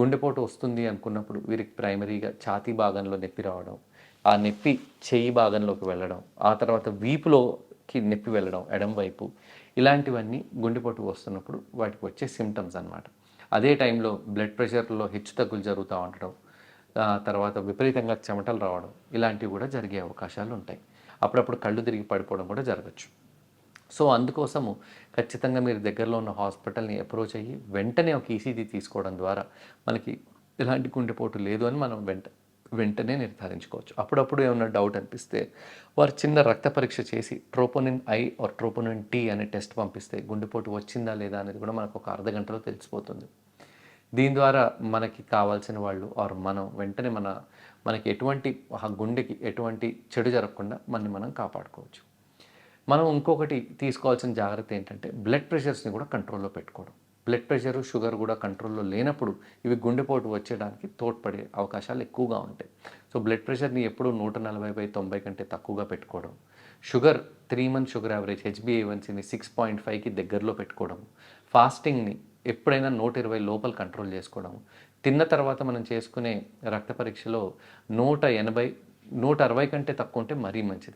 గుండెపోటు వస్తుంది అనుకున్నప్పుడు వీరికి ప్రైమరీగా ఛాతీ భాగంలో నొప్పి రావడం, ఆ నొప్పి చెయ్యి భాగంలోకి వెళ్ళడం, ఆ తర్వాత వీపులోకి నొప్పి వెళ్ళడం ఎడమ వైపు, ఇలాంటివన్నీ గుండెపోటు వస్తున్నప్పుడు వాటికి వచ్చే సిమ్టమ్స్ అనమాట. అదే టైంలో బ్లడ్ ప్రెషర్లో హెచ్చుతగ్గులు జరుగుతూ ఉండడం, తర్వాత విపరీతంగా చెమటలు రావడం, ఇలాంటివి కూడా జరిగే అవకాశాలు ఉంటాయి. అప్పుడప్పుడు కళ్ళు తిరిగి పడిపోవడం కూడా జరగచ్చు. సో అందుకోసము ఖచ్చితంగా మీరు దగ్గరలో ఉన్న హాస్పిటల్ని అప్రోచ్ అయ్యి వెంటనే ఒక ఈసీజీ తీసుకోవడం ద్వారా మనకి ఎలాంటి గుండెపోటు లేదు అని మనం వెంటనే నిర్ధారించుకోవచ్చు. అప్పుడప్పుడు ఏమన్నా డౌట్ అనిపిస్తే వారు చిన్న రక్త పరీక్ష చేసి troponin I or troponin T అనే టెస్ట్ పంపిస్తే గుండెపోటు వచ్చిందా లేదా అనేది కూడా మనకు ఒక అర్ధగంటలో తెలిసిపోతుంది. దీని ద్వారా మనకి కావాల్సిన వాళ్ళు ఆర్ మనం వెంటనే మనకి ఎటువంటి గుండెకి ఎటువంటి చెడు జరగకుండా మనం కాపాడుకోవచ్చు. మనం ఇంకొకటి తీసుకోవాల్సిన జాగ్రత్త ఏంటంటే బ్లడ్ ప్రెషర్స్ని కూడా కంట్రోల్లో పెట్టుకోవడం. బ్లడ్ ప్రెషర్, షుగర్ కూడా కంట్రోల్లో లేనప్పుడు ఇవి గుండెపోటు వచ్చేయడానికి తోడ్పడే అవకాశాలు ఎక్కువగా ఉంటాయి. సో బ్లడ్ ప్రెషర్ని ఎప్పుడూ 140/90 కంటే తక్కువగా పెట్టుకోవడం, షుగర్ 3 మంత్ షుగర్ యావరేజ్ హెచ్బిఏవన్సీని 6.5కి దగ్గరలో పెట్టుకోవడం, ఫాస్టింగ్ని ఎప్పుడైనా 120 లోపల కంట్రోల్ చేసుకోవడం, తిన్న తర్వాత మనం చేసుకునే రక్త పరీక్షలో 180, 160 కంటే తక్కువ ఉంటే మరీ మంచిది.